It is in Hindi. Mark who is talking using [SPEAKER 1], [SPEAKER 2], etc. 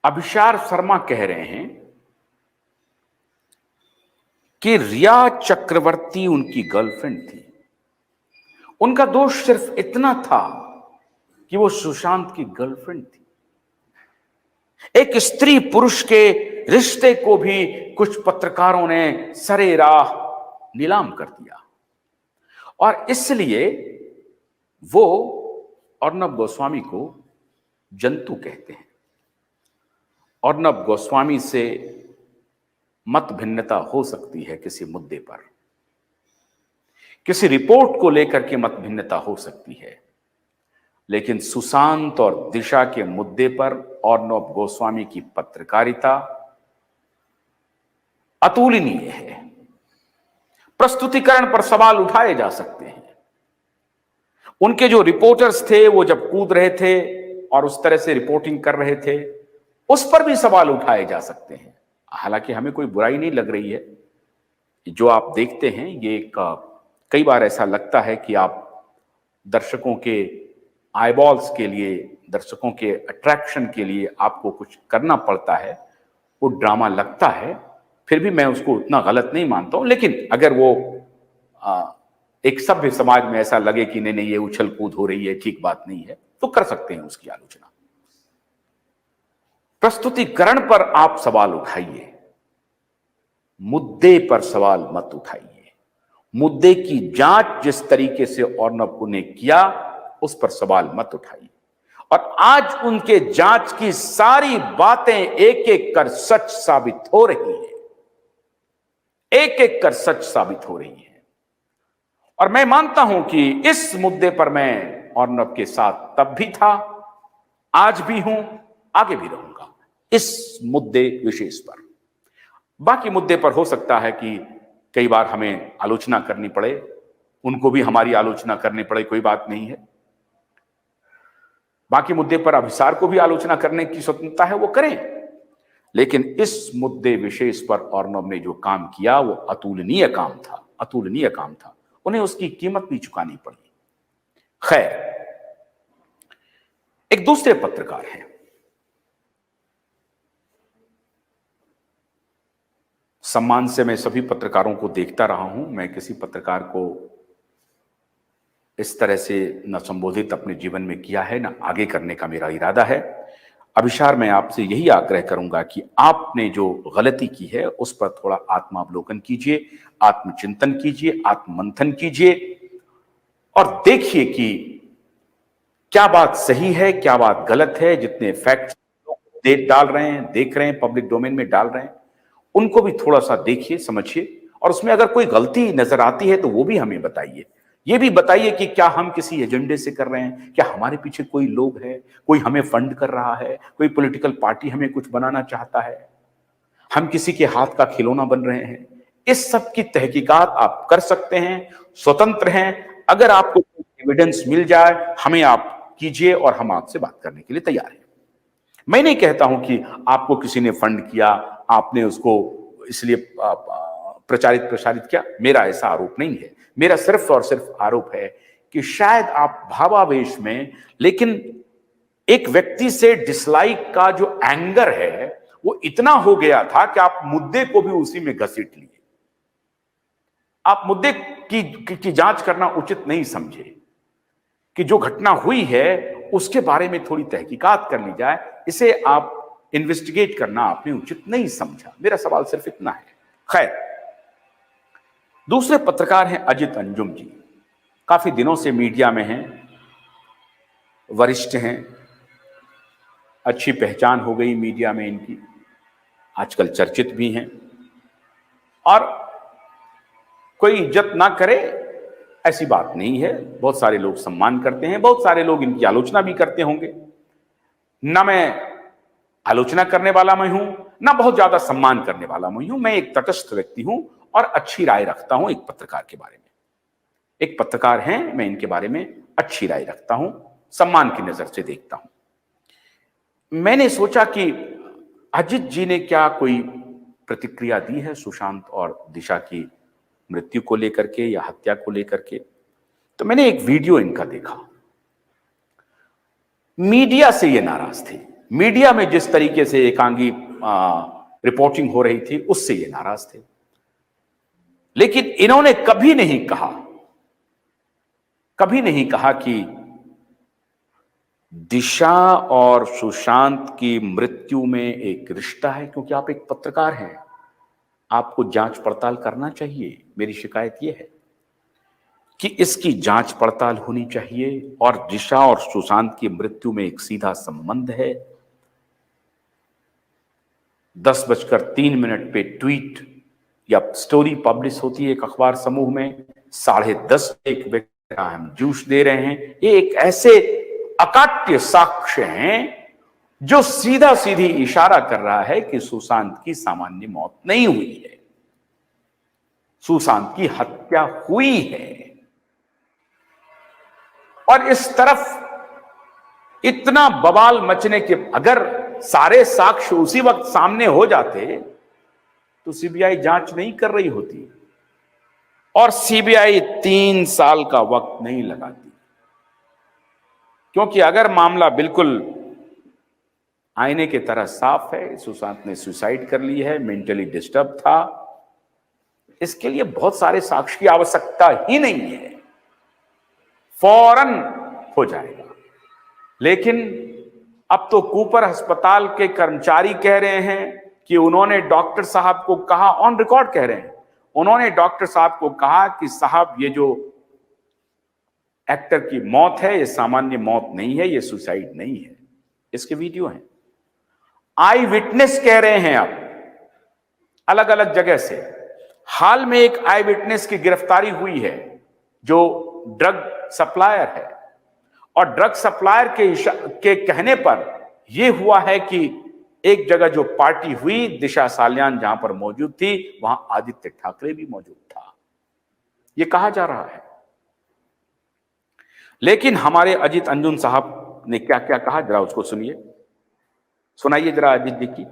[SPEAKER 1] अभिशार शर्मा कह रहे हैं कि रिया चक्रवर्ती उनकी गर्लफ्रेंड थी। उनका दोष सिर्फ इतना था कि वो सुशांत की गर्लफ्रेंड थी। एक स्त्री पुरुष के रिश्ते को भी कुछ पत्रकारों ने सरेराह नीलाम कर दिया और इसलिए वो अर्नब गोस्वामी को जंतु कहते हैं। अर्नब गोस्वामी से मत भिन्नता हो सकती है किसी मुद्दे पर, किसी रिपोर्ट को लेकर के मत भिन्नता हो सकती है, लेकिन सुशांत और दिशा के मुद्दे पर अर्नब गोस्वामी की पत्रकारिता अतुलनीय है। प्रस्तुतिकरण पर सवाल उठाए जा सकते हैं। उनके जो रिपोर्टर्स थे वो जब कूद रहे थे और उस तरह से रिपोर्टिंग कर रहे थे, उस पर भी सवाल उठाए जा सकते हैं। हालांकि हमें कोई बुराई नहीं लग रही है। जो आप देखते हैं ये कई बार ऐसा लगता है कि आप दर्शकों के आईबॉल्स के लिए, दर्शकों के अट्रैक्शन के लिए आपको कुछ करना पड़ता है, वो ड्रामा लगता है। फिर भी मैं उसको उतना गलत नहीं मानता हूं, लेकिन अगर वो एक सभ्य समाज में ऐसा लगे कि नहीं ये उछल कूद हो रही है, ठीक बात नहीं है, तो कर सकते हैं उसकी आलोचना। प्रस्तुतिकरण पर आप सवाल उठाइए, मुद्दे पर सवाल मत उठाइए। मुद्दे की जांच जिस तरीके से अर्नब ने किया उस पर सवाल मत उठाइए। और आज उनके जांच की सारी बातें एक एक कर सच साबित हो रही है, एक एक कर सच साबित हो रही है। और मैं मानता हूं कि इस मुद्दे पर मैं अर्नब के साथ तब भी था, आज भी हूं, आगे भी रहूंगा इस मुद्दे विशेष पर। बाकी मुद्दे पर हो सकता है कि कई बार हमें आलोचना करनी पड़े, उनको भी हमारी आलोचना करनी पड़े, कोई बात नहीं है। बाकी मुद्दे पर अभिसार को भी आलोचना करने की स्वतंत्रता है, वो करें। लेकिन इस मुद्दे विशेष पर अर्नब ने जो काम किया वो अतुलनीय काम था, अतुलनीय काम था। उन्हें उसकी कीमत भी चुकानी पड़ी। खैर, एक दूसरे पत्रकार हैं, सम्मान से मैं सभी पत्रकारों को देखता रहा हूं। मैं किसी पत्रकार को इस तरह से न संबोधित अपने जीवन में किया है, न आगे करने का मेरा इरादा है। अभिशार, मैं आपसे यही आग्रह करूंगा कि आपने जो गलती की है उस पर थोड़ा आत्मावलोकन कीजिए, आत्मचिंतन कीजिए, आत्ममंथन कीजिए और देखिए कि क्या बात सही है, क्या बात गलत है। जितने फैक्ट्स डाल रहे हैं, देख रहे हैं, पब्लिक डोमेन में डाल रहे हैं, उनको भी थोड़ा सा देखिए, समझिए। और उसमें अगर कोई गलती नजर आती है तो वो भी हमें बताइए। ये भी बताइए कि क्या हम किसी एजेंडे से कर रहे हैं, क्या हमारे पीछे कोई लोग है, कोई हमें फंड कर रहा है, कोई पॉलिटिकल पार्टी हमें कुछ बनाना चाहता है, हम किसी के हाथ का खिलौना बन रहे हैं। इस सब की तहकीकात आप कर सकते हैं, स्वतंत्र हैं। अगर आपको एविडेंस मिल जाए, हमें आप कीजिए और हम आपसे बात करने के लिए तैयार हैं। मैं नहीं कहता हूं कि आपको किसी ने फंड किया, आपने उसको इसलिए प्रसारित किया। मेरा ऐसा आरोप नहीं है। मेरा सिर्फ और सिर्फ आरोप है कि शायद आप भावावेश में, लेकिन एक व्यक्ति से डिसलाइक का जो एंगर है वो इतना हो गया था कि आप मुद्दे को भी उसी में घसीट लिए। आप मुद्दे की जांच करना उचित नहीं समझे कि जो घटना हुई है उसके बारे में थोड़ी तहकीकात कर ली जाए। इसे आप इन्वेस्टिगेट करना आपने उचित नहीं समझा। मेरा सवाल सिर्फ इतना है। खैर, दूसरे पत्रकार हैं अजित अंजुम जी। काफी दिनों से मीडिया में हैं, वरिष्ठ हैं, अच्छी पहचान हो गई मीडिया में इनकी, आजकल चर्चित भी हैं। और कोई इज्जत ना करे ऐसी बात नहीं है। बहुत सारे लोग सम्मान करते हैं, बहुत सारे लोग इनकी आलोचना भी करते होंगे। ना मैं आलोचना करने वाला मैं हूं, ना बहुत ज्यादा सम्मान करने वाला मैं हूं। मैं एक तटस्थ व्यक्ति हूं और अच्छी राय रखता हूं एक पत्रकार के बारे में। एक पत्रकार हैं, मैं इनके बारे में अच्छी राय रखता हूं, सम्मान की नजर से देखता हूं। मैंने सोचा कि अजित जी ने क्या कोई प्रतिक्रिया दी है सुशांत और दिशा की मृत्यु को लेकर के या हत्या को लेकर के। तो मैंने एक वीडियो इनका देखा। मीडिया से ये नाराज थे। मीडिया में जिस तरीके से एकांगी रिपोर्टिंग हो रही थी उससे ये नाराज थे। लेकिन इन्होंने कभी नहीं कहा कि दिशा और सुशांत की मृत्यु में एक रिश्ता है, क्योंकि आप एक पत्रकार हैं, आपको जांच पड़ताल करना चाहिए। मेरी शिकायत यह है कि इसकी जांच पड़ताल होनी चाहिए और दिशा और सुशांत की मृत्यु में एक सीधा संबंध है। 10:03 पे ट्वीट या स्टोरी पब्लिश होती है एक अखबार समूह में, 10:30 एक व्यक्ति हम जूस दे रहे हैं। ये एक ऐसे अकाट्य साक्ष्य हैं जो सीधा सीधी इशारा कर रहा है कि सुशांत की सामान्य मौत नहीं हुई है, सुशांत की हत्या हुई है। और इस तरफ इतना बवाल मचने के, अगर सारे साक्ष्य उसी वक्त सामने हो जाते तो सीबीआई जांच नहीं कर रही होती, और सीबीआई 3 साल का वक्त नहीं लगाती। क्योंकि अगर मामला बिल्कुल आईने की तरह साफ है, सुशांत ने सुसाइड कर ली है, मेंटली डिस्टर्ब था, इसके लिए बहुत सारे साक्ष्य की आवश्यकता ही नहीं है, फौरन हो जाएगा। लेकिन अब तो कूपर अस्पताल के कर्मचारी कह रहे हैं कि उन्होंने डॉक्टर साहब को कहा, ऑन रिकॉर्ड कह रहे हैं, उन्होंने डॉक्टर साहब को कहा कि साहब ये जो एक्टर की मौत है ये सामान्य मौत नहीं है, ये सुसाइड नहीं है। इसके वीडियो हैं, आई विटनेस कह रहे हैं अब अलग अलग जगह से। हाल में एक आई विटनेस की गिरफ्तारी हुई है जो ड्रग सप्लायर है, और ड्रग सप्लायर के कहने पर यह हुआ है कि एक जगह जो पार्टी हुई, दिशा सालियान जहां पर मौजूद थी, वहां आदित्य ठाकरे भी मौजूद था, यह कहा जा रहा है। लेकिन हमारे अजीत अंजुन साहब ने क्या क्या कहा, जरा उसको सुनिए, सुनाइए जरा अजीत जी की।